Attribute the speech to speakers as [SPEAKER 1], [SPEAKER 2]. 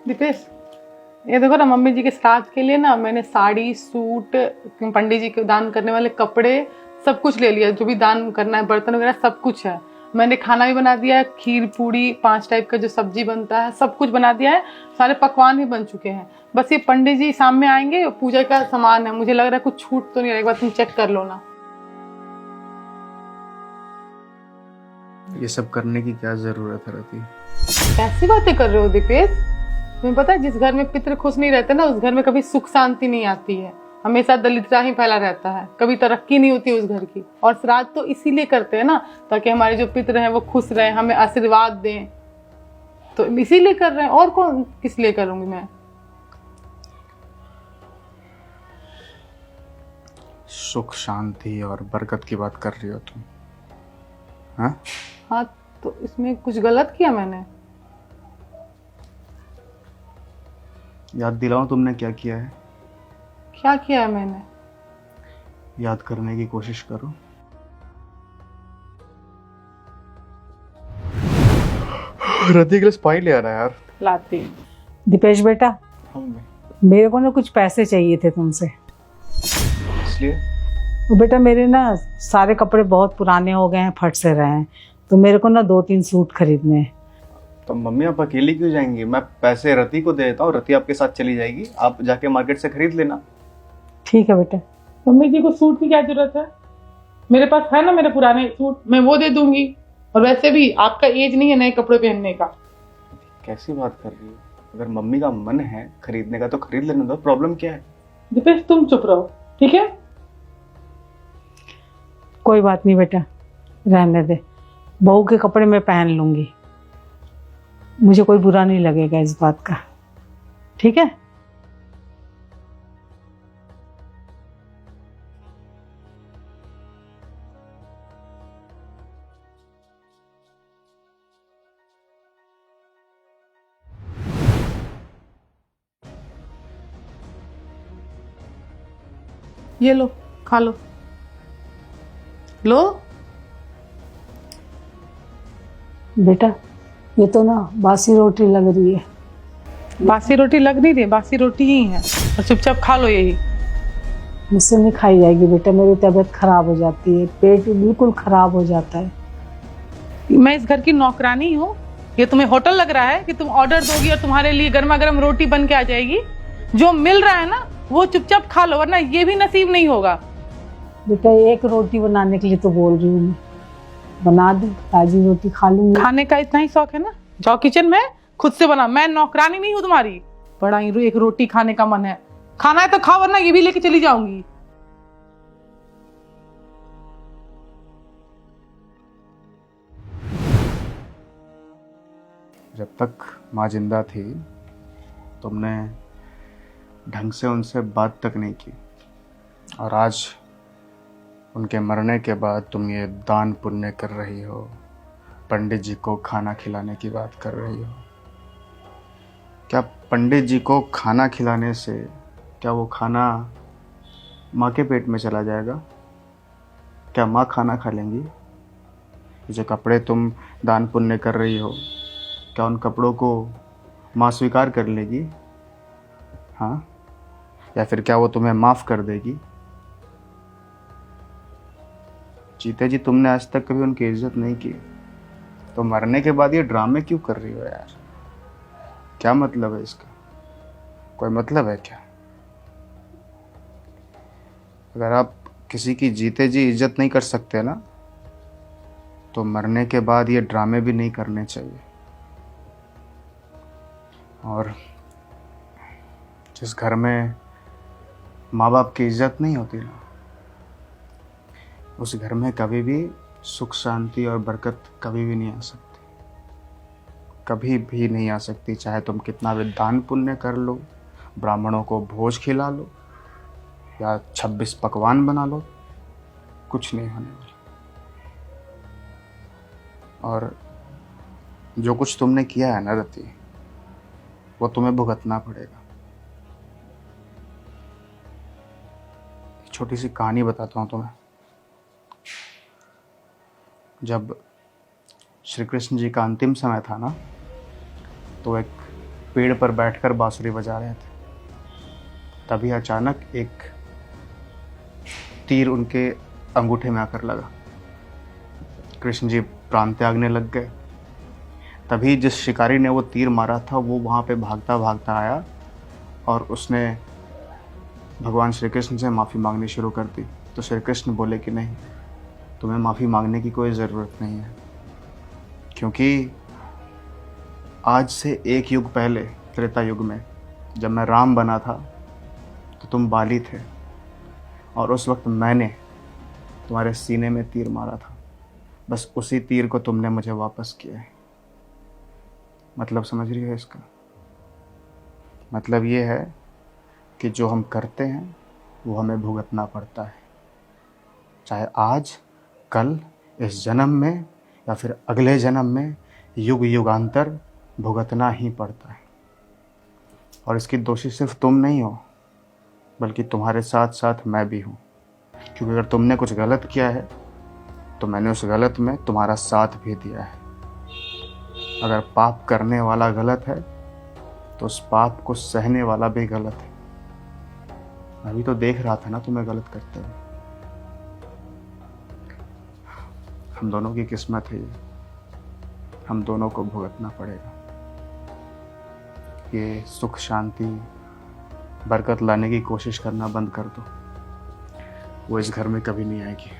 [SPEAKER 1] दीपेश, ये देखो ना, मम्मी जी के श्राद्ध के लिए ना मैंने साड़ी, सूट, पंडित जी के दान करने वाले कपड़े सब कुछ ले लिया। जो भी दान करना है, बर्तन वगैरह सब कुछ है। मैंने खाना भी बना दिया है, खीर पूड़ी 5 टाइप का जो सब्जी बनता है सब कुछ बना दिया है। सारे पकवान भी बन चुके हैं। बस ये पंडित जी शाम में आएंगे, पूजा का सामान है। मुझे लग रहा है कुछ छूट तो नहीं रहा, एक बार तुम चेक कर लो ना।
[SPEAKER 2] ये सब करने की क्या जरूरत है रति?
[SPEAKER 1] कैसी बातें कर रहे हो दीपेश? तुम्हें पता है, जिस घर में पितृ खुश नहीं रहते ना, उस घर में कभी सुख शांति नहीं आती है। हमेशा दरिद्रता ही फैला रहता है, कभी तरक्की नहीं होती उस घर की। और श्राद्ध तो इसीलिए करते हैं ना, ताकि हमारे जो पितृ हैं वो खुश रहें, हमें आशीर्वाद दें। तो इसीलिए कर रहे हैं, और कौन किस लिए करूंगी मैं?
[SPEAKER 2] सुख शांति और बरकत की बात कर रही हो तुम? हाँ
[SPEAKER 1] हाँ, तो इसमें कुछ गलत किया मैंने?
[SPEAKER 2] याद दिलाओ, तुमने क्या किया है?
[SPEAKER 1] क्या किया है मैंने?
[SPEAKER 2] याद करने की कोशिश करो। रति के लिए स्पाई ले आना यार।
[SPEAKER 1] लाती हूँ।
[SPEAKER 3] दीपेश बेटा,
[SPEAKER 2] हम
[SPEAKER 3] मेरे को ना कुछ पैसे चाहिए थे तुमसे।
[SPEAKER 2] इसलिए
[SPEAKER 3] वो बेटा, मेरे ना सारे कपड़े बहुत पुराने हो गए हैं, फट से रहे हैं, तो मेरे को ना 2-3 सूट खरीदने हैं।
[SPEAKER 2] तो मम्मी आप अकेली क्यों जाएंगी? मैं पैसे रति को दे देता हूँ, रति आपके साथ चली जाएगी, आप जाके मार्केट से खरीद लेना।
[SPEAKER 3] ठीक है बेटा।
[SPEAKER 1] मम्मी जी को सूट की क्या जरूरत है? मेरे पास है ना मेरे पुराने सूट, मैं वो दे दूंगी। और वैसे भी आपका एज नहीं है नए कपड़े पहनने का।
[SPEAKER 2] कैसी बात कर रही हो? अगर मम्मी का मन है खरीदने का तो खरीद लेने दो, प्रॉब्लम क्या है?
[SPEAKER 1] दीपेश तुम चुप रहो, ठीक है?
[SPEAKER 3] कोई बात नहीं बेटा, रहने दे। बहू के कपड़े मैं पहन लूंगी, मुझे कोई बुरा नहीं लगेगा इस बात का, ठीक है?
[SPEAKER 1] ये लो, खा लो। लो।
[SPEAKER 3] बेटा, ये तो ना बासी रोटी लग रही है।
[SPEAKER 1] बासी रोटी लग नहीं रही, बासी रोटी ही है, और चुपचाप खा लो यही।
[SPEAKER 3] मुझसे नहीं खाई जाएगी बेटा, मेरी तबीयत खराब हो जाती है, पेट बिल्कुल खराब हो जाता है।
[SPEAKER 1] मैं इस घर की नौकरानी हूँ? ये तुम्हें होटल लग रहा है कि तुम ऑर्डर दोगी और तुम्हारे लिए गर्मा गर्म रोटी बन के आ जाएगी? जो मिल रहा है ना वो चुपचाप खा लो, वरना ये भी नसीब नहीं होगा।
[SPEAKER 3] बेटा, एक रोटी बनाने के लिए तो बोल रही हूँ मैं, बना दे, ताजी रोटी खा लूंगी।
[SPEAKER 1] खाने का इतना ही शौक है ना, जाओ किचन में खुद से बना। मैं नौकरानी नहीं हूँ तुम्हारी। बड़ा ही एक रोटी खाने का मन है, खाना है तो खाओ, वरना ये भी लेके चली जाऊंगी।
[SPEAKER 2] जब तक माँ जिंदा थी तुमने ढंग से उनसे बात तक नहीं की, और आज उनके मरने के बाद तुम ये दान पुण्य कर रही हो, पंडित जी को खाना खिलाने की बात कर रही हो। क्या पंडित जी को खाना खिलाने से क्या वो खाना माँ के पेट में चला जाएगा? क्या माँ खाना खा लेंगी? जो कपड़े तुम दान पुण्य कर रही हो, क्या उन कपड़ों को माँ स्वीकार कर लेगी? हाँ, या फिर क्या वो तुम्हें माफ़ कर देगी? जीते जी तुमने आज तक कभी उनकी इज्जत नहीं की, तो मरने के बाद ये ड्रामे क्यों कर रही हो यार? क्या मतलब है इसका? कोई मतलब है क्या? अगर आप किसी की जीते जी इज्जत नहीं कर सकते ना, तो मरने के बाद ये ड्रामे भी नहीं करने चाहिए। और जिस घर में माँ बाप की इज्जत नहीं होती ना, उस घर में कभी भी सुख शांति और बरकत कभी भी नहीं आ सकती, कभी भी नहीं आ सकती। चाहे तुम कितना भी दान पुण्य कर लो, ब्राह्मणों को भोज खिला लो या 26 पकवान बना लो, कुछ नहीं होने वाला। और जो कुछ तुमने किया है ना रति, वो तुम्हें भुगतना पड़ेगा। छोटी सी कहानी बताता हूँ तुम्हें। जब श्री कृष्ण जी का अंतिम समय था ना, तो एक पेड़ पर बैठकर बांसुरी बजा रहे थे। तभी अचानक एक तीर उनके अंगूठे में आकर लगा। कृष्ण जी प्राण त्यागने लग गए। तभी जिस शिकारी ने वो तीर मारा था वो वहाँ पे भागता भागता आया और उसने भगवान श्री कृष्ण से माफ़ी मांगनी शुरू कर दी। तो श्री कृष्ण बोले कि नहीं, तुम्हें माफ़ी मांगने की कोई ज़रूरत नहीं है, क्योंकि आज से एक युग पहले त्रेता युग में जब मैं राम बना था तो तुम बाली थे और उस वक्त मैंने तुम्हारे सीने में तीर मारा था। बस उसी तीर को तुमने मुझे वापस किया है। मतलब समझ रही हो इसका? मतलब ये है कि जो हम करते हैं वो हमें भुगतना पड़ता है, चाहे आज, कल, इस जन्म में या फिर अगले जन्म में, युग युगांतर भुगतना ही पड़ता है। और इसकी दोषी सिर्फ तुम नहीं हो, बल्कि तुम्हारे साथ साथ मैं भी हूँ। क्योंकि अगर तुमने कुछ गलत किया है तो मैंने उस गलत में तुम्हारा साथ भी दिया है। अगर पाप करने वाला गलत है तो उस पाप को सहने वाला भी गलत है। मैं भी तो देख रहा था ना तुम्हें गलत करते हुए। हम दोनों की किस्मत है ये, हम दोनों को भुगतना पड़ेगा। ये सुख शांति बरकत लाने की कोशिश करना बंद कर दो, वो इस घर में कभी नहीं आएगी।